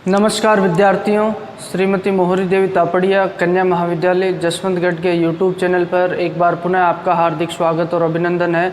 नमस्कार विद्यार्थियों, श्रीमती मोहरी देवी तापड़िया कन्या महाविद्यालय जसवंतगढ़ के यूट्यूब चैनल पर एक बार पुनः आपका हार्दिक स्वागत और अभिनंदन है।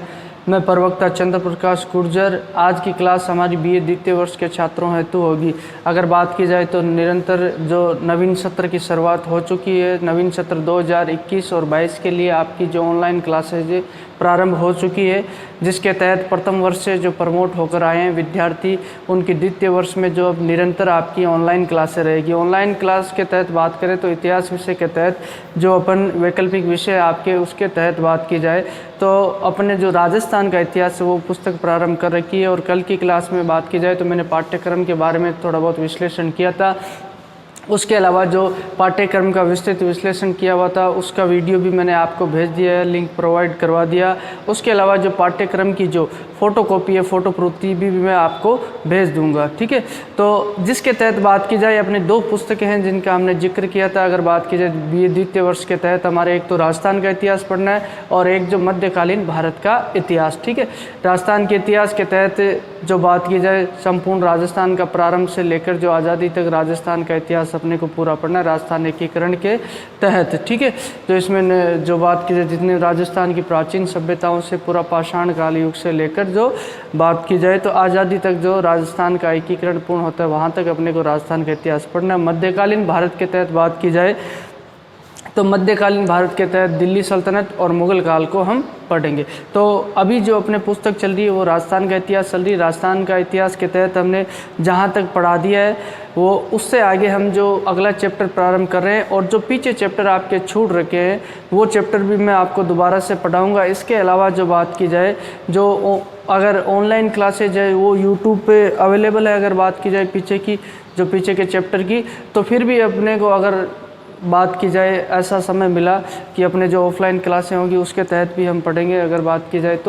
मैं प्रवक्ता चंद्र प्रकाश गुर्जर। आज की क्लास हमारी बीए द्वितीय वर्ष के छात्रों हेतु होगी। अगर बात की जाए तो निरंतर जो नवीन सत्र की शुरुआत हो चुकी है, नवीन सत्र 2021 और 22 के लिए आपकी जो ऑनलाइन क्लासेज प्रारंभ हो चुकी है, जिसके तहत प्रथम वर्ष से जो प्रमोट होकर आए हैं विद्यार्थी, उनकी द्वितीय वर्ष में जो अब निरंतर आपकी ऑनलाइन क्लासें रहेगी। ऑनलाइन क्लास के तहत बात करें तो इतिहास विषय के तहत जो अपन वैकल्पिक विषय आपके उसके तहत बात की जाए तो अपने जो राजस्थान का इतिहास है वो पुस्तक प्रारंभ कर रखी है। और कल की क्लास में बात की जाए तो मैंने पाठ्यक्रम के बारे में थोड़ा बहुत विश्लेषण किया था। उसके अलावा जो पाठ्यक्रम का विस्तृत विश्लेषण किया हुआ था उसका वीडियो भी मैंने आपको भेज दिया है, लिंक प्रोवाइड करवा दिया। उसके अलावा जो पाठ्यक्रम की जो फोटोकॉपी है, फोटो प्रति भी मैं आपको भेज दूंगा, ठीक है। तो जिसके तहत बात की जाए, अपने दो पुस्तकें हैं जिनका हमने जिक्र किया था। अगर बात की जाए बीए द्वितीय वर्ष के तहत हमारे एक तो राजस्थान का इतिहास पढ़ना है और एक जो मध्यकालीन भारत का इतिहास, ठीक है। राजस्थान के इतिहास के तहत जो बात की जाए, संपूर्ण राजस्थान का प्रारंभ से लेकर जो आज़ादी तक राजस्थान का इतिहास अपने को पूरा पढ़ना है राजस्थान एकीकरण के तहत, ठीक है। तो इसमें जो बात की जाए, जितने राजस्थान की प्राचीन सभ्यताओं से पूरा पाषाण काल युग से लेकर जो बात की जाए तो आज़ादी तक जो राजस्थान का एकीकरण पूर्ण होता है वहाँ तक अपने को राजस्थान का इतिहास पढ़ना है। मध्यकालीन भारत के तहत बात की जाए तो मध्यकालीन भारत के तहत दिल्ली सल्तनत और मुगल काल को हम पढ़ेंगे। तो अभी जो अपने पुस्तक चल रही है वो राजस्थान का इतिहास चल रही है। राजस्थान का इतिहास के तहत हमने जहाँ तक पढ़ा दिया है वो उससे आगे हम जो अगला चैप्टर प्रारंभ कर रहे हैं और जो पीछे चैप्टर आपके छूट रखे हैं वो चैप्टर भी मैं आपको दोबारा से पढ़ाऊँगा। इसके अलावा जो बात की जाए, जो अगर ऑनलाइन क्लासेज है वो यूट्यूब पे अवेलेबल है। अगर बात की जाए पीछे के चैप्टर की, तो फिर भी अपने को अगर बात की जाए ऐसा समय मिला कि अपने जो ऑफलाइन क्लासें होंगी उसके तहत भी हम पढ़ेंगे। अगर बात की जाए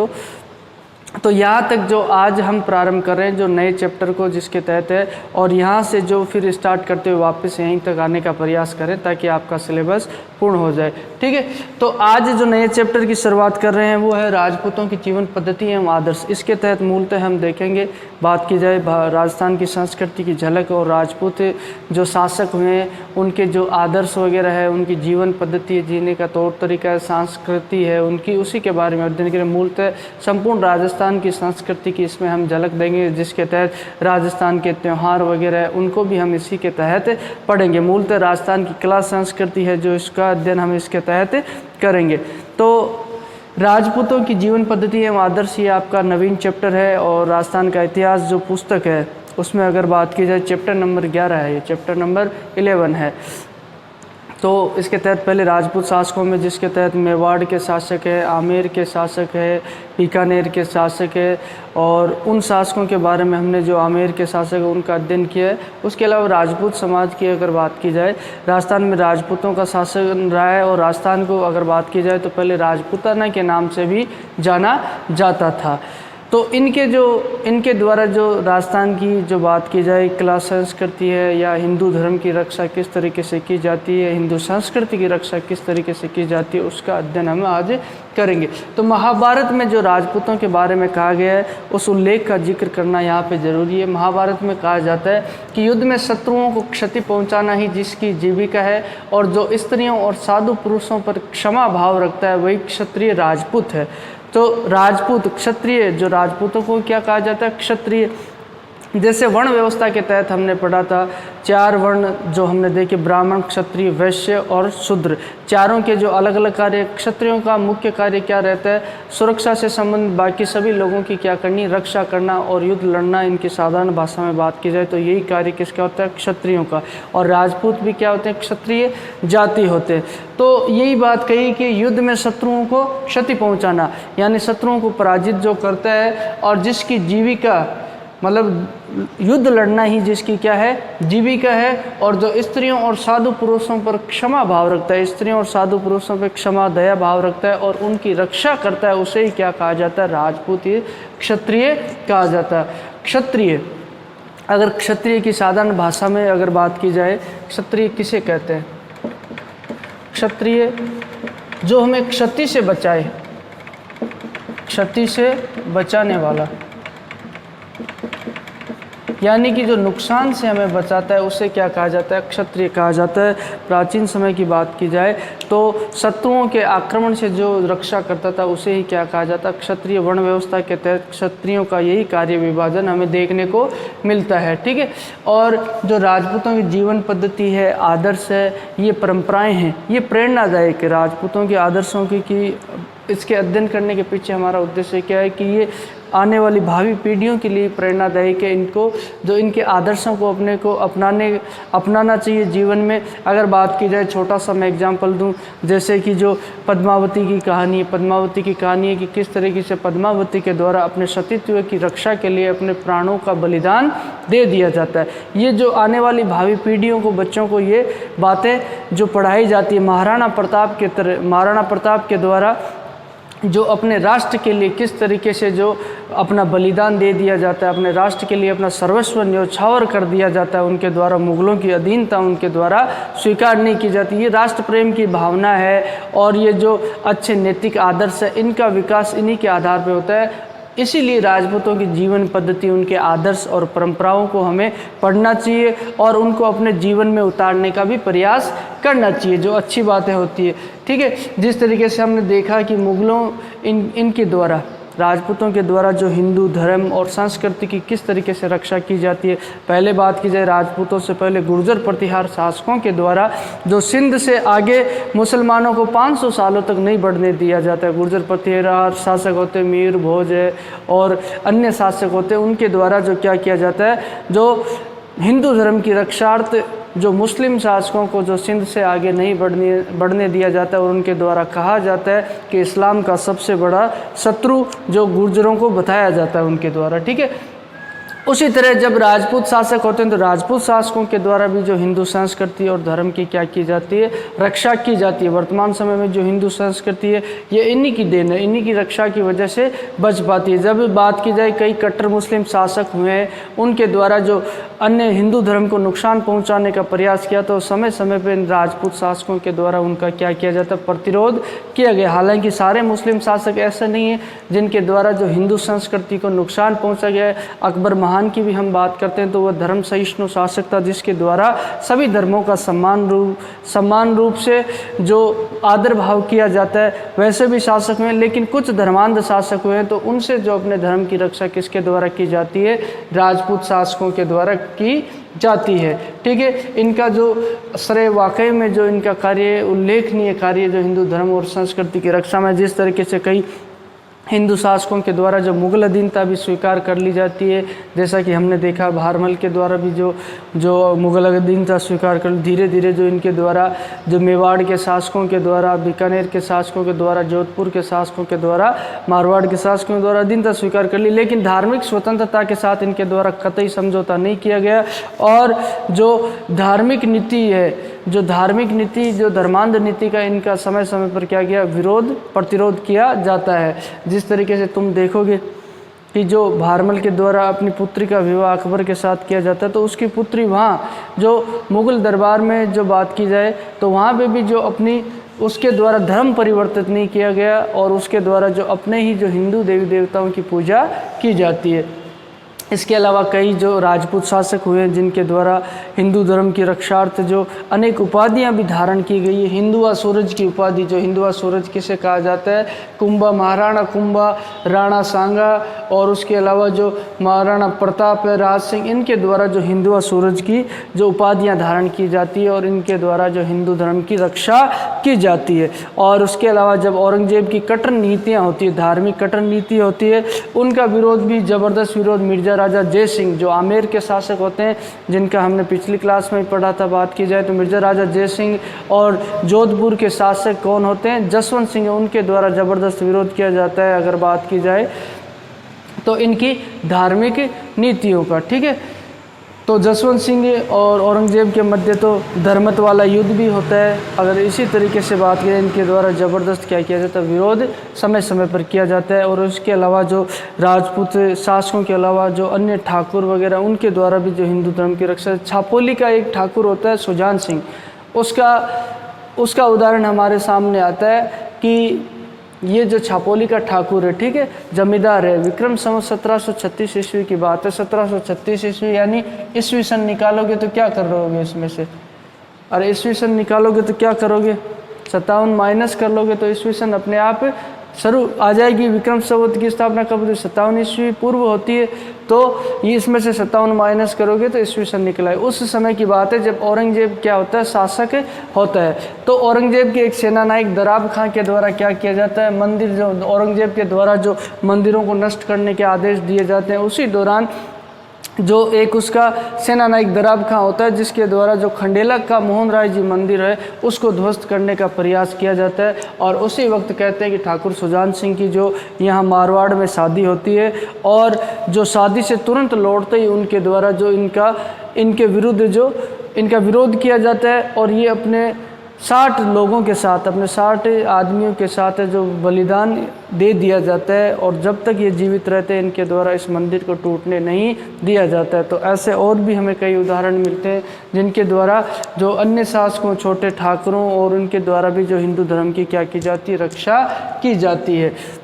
तो यहाँ तक जो आज हम प्रारंभ कर रहे हैं जो नए चैप्टर को जिसके तहत है, और यहाँ से जो फिर स्टार्ट करते हुए वापस यहीं तक आने का प्रयास करें ताकि आपका सिलेबस पूर्ण हो जाए, ठीक है। तो आज जो नए चैप्टर की शुरुआत कर रहे हैं वो है राजपूतों की जीवन पद्धति एवं आदर्श। इसके तहत मूलतः हम देखेंगे, बात की जाए राजस्थान की संस्कृति की झलक और राजपूत जो शासक हुए हैं उनके जो आदर्श वगैरह है, उनकी जीवन पद्धति, जीने का तौर तरीका है, संस्कृति है उनकी, उसी के बारे में अध्ययन करें। मूलतः संपूर्ण राजस्थान की संस्कृति की इसमें हम झलक देंगे, जिसके तहत राजस्थान के त्यौहार वगैरह उनको भी हम इसी के तहत पढ़ेंगे। मूलतः राजस्थान की कला संस्कृति है जो इसका अध्ययन हम इसके तहत करेंगे। तो राजपूतों की जीवन पद्धति एवं आदर्श ये आपका नवीन चैप्टर है। और राजस्थान का इतिहास जो पुस्तक है उसमें अगर बात की जाए चैप्टर नंबर 11 है, ये चैप्टर नंबर 11 है। तो इसके तहत पहले राजपूत शासकों में, जिसके तहत मेवाड़ के शासक है, आमेर के शासक है, बीकानेर के शासक है, और उन शासकों के बारे में हमने जो आमेर के शासक है उनका अध्ययन किया है। उसके अलावा राजपूत समाज की अगर बात की जाए, राजस्थान में राजपूतों का शासन रहा है और राजस्थान को अगर बात की जाए तो पहले राजपूताना के नाम से भी जाना जाता था। तो इनके द्वारा जो राजस्थान की जो बात की जाए कला संस्कृति है या हिंदू धर्म की रक्षा किस तरीके से की जाती है, हिंदू संस्कृति की रक्षा किस तरीके से की जाती है, उसका अध्ययन हम आज करेंगे। तो महाभारत में जो राजपूतों के बारे में कहा गया है उस उल्लेख का जिक्र करना यहाँ पे ज़रूरी है। महाभारत में कहा जाता है कि युद्ध में शत्रुओं को क्षति पहुँचाना ही जिसकी जीविका है और जो स्त्रियों और साधु पुरुषों पर क्षमा भाव रखता है वही क्षत्रिय राजपूत है। तो राजपूत क्षत्रिय, जो राजपूतों को क्या कहा जाता है, क्षत्रिय। जैसे वर्ण व्यवस्था के तहत हमने पढ़ा था 4 वर्ण जो हमने देखे, ब्राह्मण, क्षत्रिय, वैश्य और शूद्र। चारों के जो अलग अलग कार्य, क्षत्रियों का मुख्य कार्य क्या रहता है, सुरक्षा से संबंधित बाकी सभी लोगों की क्या करनी, रक्षा करना और युद्ध लड़ना। इनकी साधारण भाषा में बात की जाए तो यही कार्य किसका होता है, क्षत्रियों का। और राजपूत भी क्या होते हैं, क्षत्रिय जाति होते हैं। तो यही बात कही कि युद्ध में शत्रुओं को क्षति पहुँचाना, यानी शत्रुओं को पराजित जो करता है और जिसकी जीविका, मतलब युद्ध लड़ना ही जिसकी क्या है, जीविका है, और जो स्त्रियों और साधु पुरुषों पर क्षमा भाव रखता है, स्त्रियों और साधु पुरुषों पर क्षमा दया भाव रखता है और उनकी रक्षा करता है, उसे ही क्या कहा जाता है, राजपूत, क्षत्रिय कहा जाता है। क्षत्रिय, अगर क्षत्रिय की साधारण भाषा में अगर बात की जाए, क्षत्रिय किसे कहते हैं, क्षत्रिय जो हमें क्षति से बचाए, क्षति से बचाने वाला, यानी कि जो नुकसान से हमें बचाता है उसे क्या कहा जाता है? क्षत्रिय कहा जाता है। प्राचीन समय की बात की जाए तो शत्रुओं के आक्रमण से जो रक्षा करता था उसे ही क्या कहा जाता है? क्षत्रिय। वर्ण व्यवस्था के तहत क्षत्रियों का यही कार्य विभाजन हमें देखने को मिलता है, ठीक है। और जो राजपूतों की जीवन पद्धति है, आदर्श है, ये परंपराएं हैं, ये प्रेरणादायक है राजपूतों के आदर्शों की। कि इसके अध्ययन करने के पीछे हमारा उद्देश्य क्या है कि ये आने वाली भावी पीढ़ियों के लिए प्रेरणादायक है। इनको जो इनके आदर्शों को अपने को अपनाना चाहिए जीवन में। अगर बात की जाए, छोटा सा मैं एग्जांपल दूं, जैसे कि जो पद्मावती की कहानी है कि किस तरीके से पद्मावती के द्वारा अपने सतीत्व की रक्षा के लिए अपने प्राणों का बलिदान दे दिया जाता है। ये जो आने वाली भावी पीढ़ियों को, बच्चों को ये बातें जो पढ़ाई जाती है, महाराणा प्रताप के द्वारा जो अपने राष्ट्र के लिए किस तरीके से जो अपना बलिदान दे दिया जाता है, अपने राष्ट्र के लिए अपना सर्वस्व न्यौछावर कर दिया जाता है, उनके द्वारा मुगलों की अधीनता उनके द्वारा स्वीकार नहीं की जाती। ये राष्ट्र प्रेम की भावना है और ये जो अच्छे नैतिक आदर्श है, इनका विकास इन्हीं के आधार पर होता है। इसीलिए राजपूतों की जीवन पद्धति, उनके आदर्श और परंपराओं को हमें पढ़ना चाहिए और उनको अपने जीवन में उतारने का भी प्रयास करना चाहिए, जो अच्छी बातें होती है, ठीक है। जिस तरीके से हमने देखा कि मुगलों इनके द्वारा, राजपूतों के द्वारा जो हिंदू धर्म और संस्कृति की किस तरीके से रक्षा की जाती है। पहले बात की जाए, राजपूतों से पहले गुर्जर प्रतिहार शासकों के द्वारा जो सिंध से आगे मुसलमानों को 500 सालों तक नहीं बढ़ने दिया जाता है। गुर्जर प्रतिहार शासक होते, मीर भोज है और अन्य शासक होते, उनके द्वारा जो क्या किया जाता है, जो हिंदू धर्म की रक्षार्थ जो मुस्लिम शासकों को जो सिंध से आगे नहीं बढ़ने दिया जाता है और उनके द्वारा कहा जाता है कि इस्लाम का सबसे बड़ा शत्रु जो गुर्जरों को बताया जाता है उनके द्वारा, ठीक है। उसी तरह जब राजपूत शासक होते हैं तो राजपूत शासकों के द्वारा भी जो हिंदू संस्कृति और धर्म की क्या की जाती है, रक्षा की जाती है। वर्तमान समय में जो हिंदू संस्कृति है ये इन्हीं की देन है, इन्हीं की रक्षा की वजह से बच पाती है। जब बात की जाए, कई कट्टर मुस्लिम शासक हुए हैं, उनके द्वारा जो अन्य हिंदू धर्म को नुकसान पहुंचाने का प्रयास किया तो समय समय पर इन राजपूत शासकों के द्वारा उनका क्या किया जाता है, प्रतिरोध किया गया। हालांकि सारे मुस्लिम शासक ऐसे नहीं हैं जिनके द्वारा जो हिंदू संस्कृति को नुकसान पहुंचा गया है। अकबर महान की भी हम बात करते हैं तो वह धर्म सहिष्णु शासक था, जिसके द्वारा सभी धर्मों का समान रूप से जो आदर भाव किया जाता है। वैसे भी शासक हुए, लेकिन कुछ धर्मांध शासक हुए हैं तो उनसे जो अपने धर्म की रक्षा किसके द्वारा की जाती है, राजपूत शासकों के द्वारा की जाती है, ठीक है। इनका जो श्रेय वाकई में जो इनका कार्य, उल्लेखनीय कार्य जो हिंदू धर्म और संस्कृति की रक्षा में, जिस तरीके से कई हिंदू शासकों के द्वारा जो मुगल अधीनता भी स्वीकार कर ली जाती है, जैसा कि हमने देखा भारमल के द्वारा भी जो मुगल अधीनता स्वीकार कर, धीरे धीरे जो इनके द्वारा जो मेवाड़ के शासकों के द्वारा, बीकानेर के शासकों के द्वारा, जोधपुर के शासकों के द्वारा, मारवाड़ के शासकों के द्वारा अधीनता स्वीकार कर ली। लेकिन धार्मिक स्वतंत्रता के साथ इनके द्वारा कतई समझौता नहीं किया गया और जो धार्मिक नीति है, जो धर्मांध नीति का इनका समय समय पर क्या किया, प्रतिरोध किया जाता है। जिस तरीके से तुम देखोगे कि जो भारमल के द्वारा अपनी पुत्री का विवाह अकबर के साथ किया जाता है तो उसकी पुत्री वहाँ जो मुगल दरबार में जो बात की जाए तो वहाँ पे भी जो अपनी उसके द्वारा धर्म परिवर्तित नहीं किया गया और उसके द्वारा जो अपने ही जो हिंदू देवी देवताओं की पूजा की जाती है। इसके अलावा कई जो राजपूत शासक हुए हैं जिनके द्वारा हिंदू धर्म की रक्षार्थ जो अनेक उपाधियां भी धारण की गई है। हिंदुआ सूरज की उपाधि, जो हिंदुआ सूरज किसे कहा जाता है, कुंभा, महाराणा कुंभा, राणा सांगा और उसके अलावा जो महाराणा प्रताप है, राज सिंह, इनके द्वारा जो हिंदुआ सूरज की जो उपाधियां धारण की जाती है और इनके द्वारा जो हिंदू धर्म की रक्षा की जाती है। और उसके अलावा जब औरंगजेब की कट्टर नीतियाँ होती है, धार्मिक कट्टर नीति होती है, उनका विरोध भी ज़बरदस्त विरोध मिर्जा राजा जय सिंह जो आमेर के शासक होते हैं, जिनका हमने पिछली क्लास में पढ़ा था, बात की जाए तो मिर्जा राजा जय सिंह और जोधपुर के शासक कौन होते हैं, जसवंत सिंह, उनके द्वारा ज़बरदस्त विरोध किया जाता है अगर बात की जाए तो इनकी धार्मिक नीतियों का, ठीक है। तो जसवंत सिंह और औरंगजेब के मध्य तो धर्मत वाला युद्ध भी होता है। अगर इसी तरीके से बात करें, इनके द्वारा ज़बरदस्त क्या किया जाता है, विरोध समय समय पर किया जाता है। और उसके अलावा जो राजपूत शासकों के अलावा जो अन्य ठाकुर वगैरह, उनके द्वारा भी जो हिंदू धर्म की रक्षा, छापोली का एक ठाकुर होता है सुजान सिंह, उसका उदाहरण हमारे सामने आता है कि ये जो छापोली का ठाकुर है, ठीक है, जमींदार है, विक्रम संवत 1736 ईस्वी की बात है, 1736 ईस्वी, यानी ईस्वी सन निकालोगे तो क्या कर रहोगे इसमें से, अरे ईस्वी सन निकालोगे तो क्या करोगे, 57 माइनस कर लोगे तो ईस्वी सन अपने आप शुरू आ जाएगी। विक्रम संवत की स्थापना कब होती है, 57 ईस्वी पूर्व होती है, तो ये इसमें से 57 माइनस करोगे तो ईस्वी सन निकला है। उस समय की बात है जब औरंगजेब क्या होता है, शासक होता है। तो औरंगजेब के एक सेनानायक दराब खां के द्वारा क्या किया जाता है, मंदिर जो औरंगजेब के द्वारा जो मंदिरों को नष्ट करने के आदेश दिए जाते हैं, उसी दौरान जो एक उसका सेनानायक दराब खां होता है, जिसके द्वारा जो खंडेला का मोहन राय जी मंदिर है उसको ध्वस्त करने का प्रयास किया जाता है। और उसी वक्त कहते हैं कि ठाकुर सुजान सिंह की जो यहाँ मारवाड़ में शादी होती है, और जो शादी से तुरंत लौटते ही उनके द्वारा जो इनके विरुद्ध जो इनका विरोध किया जाता है, और ये अपने 60 लोगों के साथ, अपने 60 आदमियों के साथ जो बलिदान दे दिया जाता है, और जब तक ये जीवित रहते हैं इनके द्वारा इस मंदिर को टूटने नहीं दिया जाता है। तो ऐसे और भी हमें कई उदाहरण मिलते हैं जिनके द्वारा जो अन्य शासकों, छोटे ठाकुरों और उनके द्वारा भी जो हिंदू धर्म की क्या की जाती है, रक्षा की जाती है।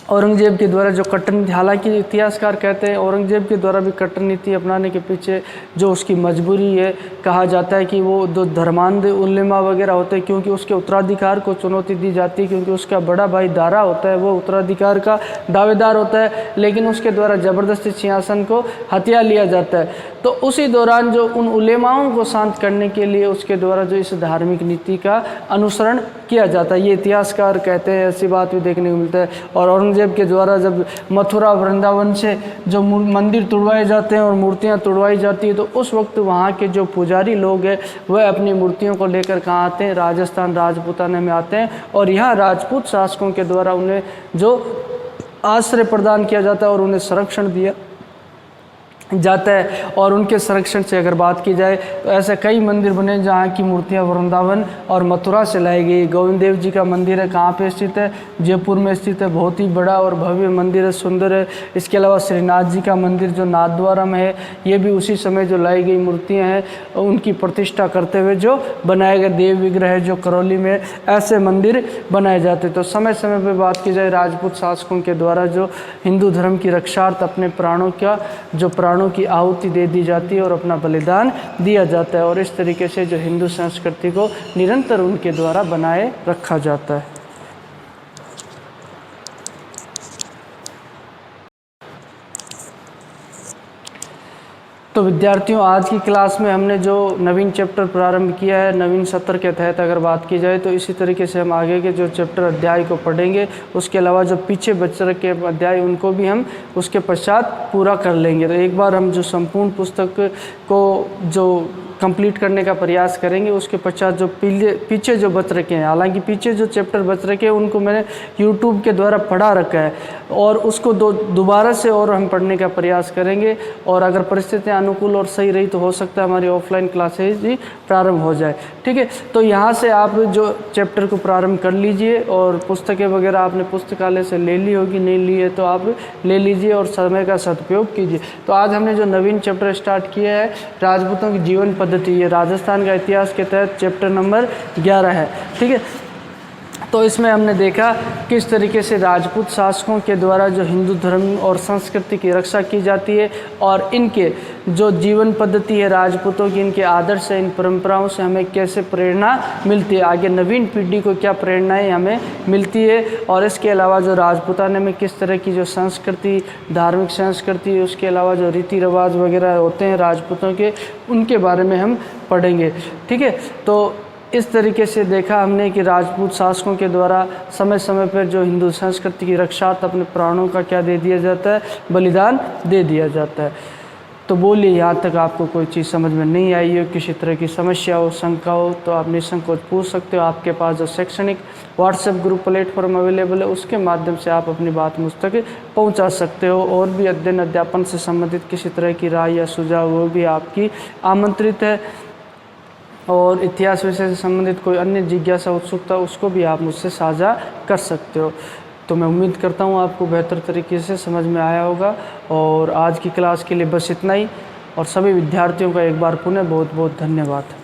औरंगजेब के द्वारा जो कट्टर नीति, हालांकि इतिहासकार कहते हैं औरंगजेब के द्वारा भी कट्टर नीति अपनाने के पीछे जो उसकी मजबूरी है, कहा जाता है कि वो जो धर्मांध उलेमा वगैरह होते हैं, क्योंकि उसके उत्तराधिकार को चुनौती दी जाती है, क्योंकि उसका बड़ा भाई दारा होता है, वो उत्तराधिकार का दावेदार होता है, लेकिन उसके द्वारा ज़बरदस्ती सिंहासन को हथिया लिया जाता है। तो उसी दौरान जो उन उलेमाओं को शांत करने के लिए उसके द्वारा जो इस धार्मिक नीति का अनुसरण किया जाता है, ये इतिहासकार कहते हैं, ऐसी बात भी देखने को मिलता है। और औरंगजेब के द्वारा जब मथुरा वृंदावन से जो मंदिर तुड़वाए जाते हैं और मूर्तियां तुड़वाई जाती है, तो उस वक्त वहाँ के जो पुजारी लोग हैं वह अपनी मूर्तियों को लेकर कहाँ आते हैं, राजस्थान राजपूताना में आते हैं, और यहाँ राजपूत शासकों के द्वारा उन्हें जो आश्रय प्रदान किया जाता है और उन्हें संरक्षण दिया जाता है। और उनके संरक्षण से अगर बात की जाए तो ऐसे कई मंदिर बने जहाँ की मूर्तियाँ वृंदावन और मथुरा से लाई गई। गोविंद देव जी का मंदिर है, कहाँ पे स्थित है, जयपुर में स्थित है, बहुत ही बड़ा और भव्य मंदिर है, सुंदर है। इसके अलावा श्रीनाथ जी का मंदिर जो नाथद्वारा में है, ये भी उसी समय जो लाई गई मूर्तियाँ हैं उनकी प्रतिष्ठा करते हुए जो बनाए गए देव विग्रह है जो करौली में, ऐसे मंदिर बनाए जाते। तो समय समय पर बात की जाए राजपूत शासकों के द्वारा जो हिंदू धर्म की रक्षार्थ अपने प्राणों की आहुति दे दी जाती है और अपना बलिदान दिया जाता है, और इस तरीके से जो हिंदू संस्कृति को निरंतर उनके द्वारा बनाए रखा जाता है। तो विद्यार्थियों, आज की क्लास में हमने जो नवीन चैप्टर प्रारंभ किया है, नवीन सत्र के तहत अगर बात की जाए तो इसी तरीके से हम आगे के जो चैप्टर अध्याय को पढ़ेंगे। उसके अलावा जो पीछे बच रखे अध्याय उनको भी हम उसके पश्चात पूरा कर लेंगे। तो एक बार हम जो संपूर्ण पुस्तक को जो कंप्लीट करने का प्रयास करेंगे, उसके पश्चात जो पीछे जो बच रखे हैं, हालांकि पीछे जो चैप्टर बच रखे हैं उनको मैंने यूट्यूब के द्वारा पढ़ा रखा है, और उसको दोबारा से और हम पढ़ने का प्रयास करेंगे। और अगर परिस्थितियाँ अनुकूल और सही रही तो हो सकता है हमारी ऑफलाइन क्लासेज भी प्रारंभ हो जाए। ठीक है, तो यहाँ से आप जो चैप्टर को प्रारंभ कर लीजिए, और पुस्तकें वगैरह आपने पुस्तकालय से ले ली होगी, नहीं ली है तो आप ले लीजिए और समय का सदुपयोग कीजिए। तो आज हमने जो नवीन चैप्टर स्टार्ट किया है, राजपूतों की जीवन पद्धति, ये राजस्थान का इतिहास के तहत चैप्टर नंबर 11 है। ठीक है, तो इसमें हमने देखा किस तरीके से राजपूत शासकों के द्वारा जो हिंदू धर्म और संस्कृति की रक्षा की जाती है, और इनके जो जीवन पद्धति है राजपूतों की, इनके आदर्श है, इन परंपराओं से हमें कैसे प्रेरणा मिलती है, आगे नवीन पीढ़ी को क्या प्रेरणाएं हमें मिलती है। और इसके अलावा जो राजपूताना में किस तरह की जो संस्कृति, धार्मिक संस्कृति, उसके अलावा जो रीति रिवाज वगैरह होते हैं राजपूतों के, उनके बारे में हम पढ़ेंगे। ठीक है, तो इस तरीके से देखा हमने कि राजपूत शासकों के द्वारा समय समय पर जो हिंदू संस्कृति की रक्षार्थ अपने प्राणों का क्या दे दिया जाता है, बलिदान दे दिया जाता है। तो बोलिए, यहाँ तक आपको कोई चीज़ समझ में नहीं आई हो, किसी तरह की समस्या हो, शंका हो, तो आप निसंकोच पूछ सकते हो। आपके पास जो शैक्षणिक व्हाट्सएप ग्रुप प्लेटफॉर्म अवेलेबल है, उसके माध्यम से आप अपनी बात मुझ तक पहुँचा सकते हो। और भी अध्ययन अध्यापन से संबंधित किसी तरह की राय या सुझाव वो भी आपकी आमंत्रित है। और इतिहास विषय से संबंधित कोई अन्य जिज्ञासा, उत्सुकता, उसको भी आप मुझसे साझा कर सकते हो। तो मैं उम्मीद करता हूँ आपको बेहतर तरीके से समझ में आया होगा। और आज की क्लास के लिए बस इतना ही, और सभी विद्यार्थियों का एक बार पुनः बहुत बहुत धन्यवाद।